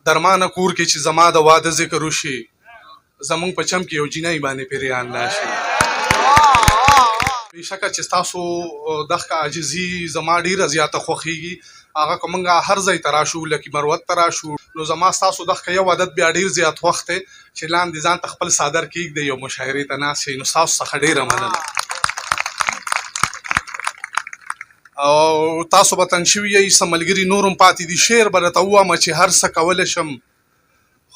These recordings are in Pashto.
درمانه کور کې چې زما د واده ذکر وشي زمونږ په چم کې یو جینۍ باندې پیریان راشي بېشکه چې ستاسو دغه عاجزي زما ډېره زیاته خوښېږي هغه که موږ هر ځای ته راشو لکي مروت ته راشو نو زما ستاسو دغه یو عادت بیا ډېر زیات خوښ دی چې لاندې ځان ته خپل څادر کېږدئ یو مشاعرې ته ناست شئ نو ستاسو څخه ډېره مننه او تاسو به تنګ شوي یئ څه ملګري نور هم پاتې دي شعر به راته ووایم چې هر څه کولی شم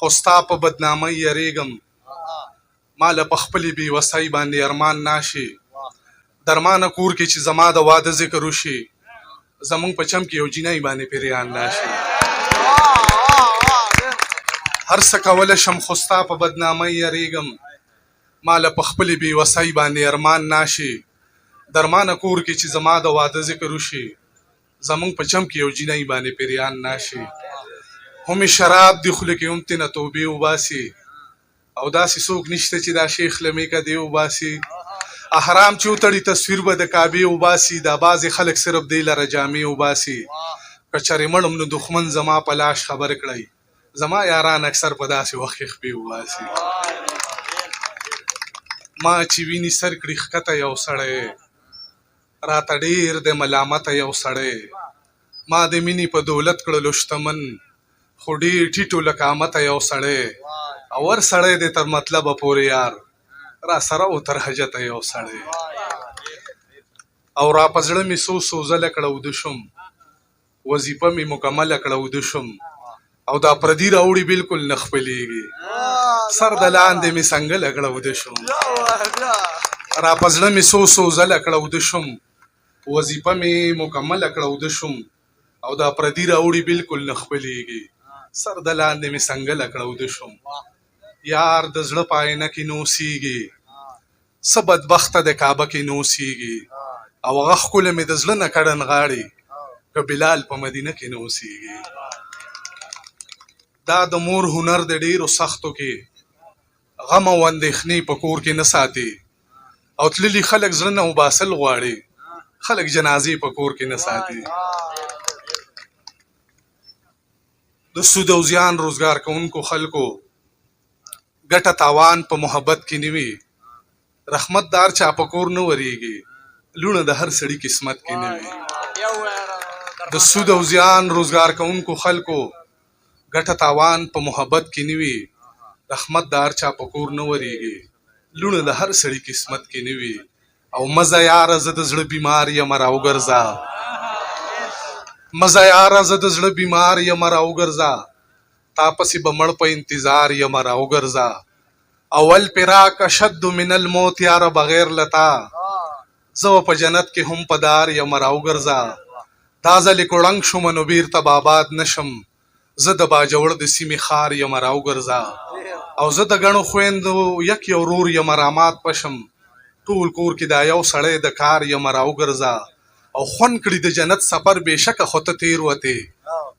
خو ستا په بدنامۍ یریږم ما له په خپلې بېوسۍ باندې ارمان ناشي درمانه کور کې چې زما د واده ذکر وشي زمونږ په چم کې یو جینۍ باندې پیریان راشي هر څه کولی شم خو ستا په بدنامۍ یریږم ما له په خپلې بېوسۍ باندې ارمان ناشي درمانه کور کې چې زما د واده ذکر وشي زمونږ په چم کې یو جینۍ باندې پیریان ناشي همې شراب دي خوله کې هم تېنه توبې وباسي او داسې څوک نشته چې دا شیخ له میکه دې وباسي احرام چې وتړي تصویر به د کعبې وباسي دا بعضې خلک صرف دې لره جامې وباسي که چرې مړم نو دښمن زما په لاش خبر کړئ زما یاران اکثر په داسې وخت کې خپې وباسي ما چې ویني سر کړي ښکته یو سړی راته ډېر د ملامته یو سړی ما د مینې په دولت کړلو شتمن خو ډېر ټیټو له قامته یو سړی او ور سړی دی تر مطلبه پورې یار را سره و تر حجته یو سړی او را په زړه مې څو ځله کړه وده شم وظیفه مې مکمله کړه وده شم او دا پردي راوړي بلکل نه خپلېږي سر د لاندې مې څنګله کړه وده شم را په زړه مې څو ځله کړه وده شم وظیفه مې مکمله کړه وده شم او دا پردي راوړي بلکل نه خپلېږي سر د لاندې مې څنګله کړه وده شم یار د زړه په آینه کې نوسیږي څه بدبخته د کعبه کې نوسیږي او هغه ښکله مې د زړه نه کړن غاړي که بلال په مدینه کې نوسیږي دا د مور هنر د ډېرو سختو کې غم او اندېښنې په کور کې نه ساتي او تللي خلک زړه نه وباسل غواړي خلک جنازې په کور کې نه ساتي د سود او زیان روزګار کوونکو خلکو ګټه تاوان په محبت کې نه وي رحمت دار چا په کور نه ورېږي لوڼه د هر سړي قسمت کې نه وي د سود او زیان روزګار کوونکو خلکو ګټه تاوان په محبت کې نه وي رحمت دار چا په کور نه ورېږي لوڼه د هر سړي قسمت کې نه وي او مزه یاره زه د زړه بیمار یم راوګرځه مزه یاره زه د زړه بیمار یم راوګرځه تا پسې به مړ په انتظار یم راوګرځه اول پراک اشد من الموت یاره بغیر لتا زه په جنت کې هم په دار یم راوګرځه دا ځلې کوړنګ شوم نو بیرته به آباد نشم زه د باجوړ د سیمې ښار یم راوګرځه او زه د ګڼو خویندو یک یو ورور یم رامات پشم ټول کور کې دا یو سړی د کار یم راوګرځه او خوند کړي د جنت سفر بېشکه خو ته تېر وتې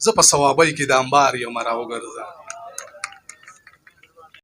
زه په ثوابۍ کې د انبار یم راوګرځه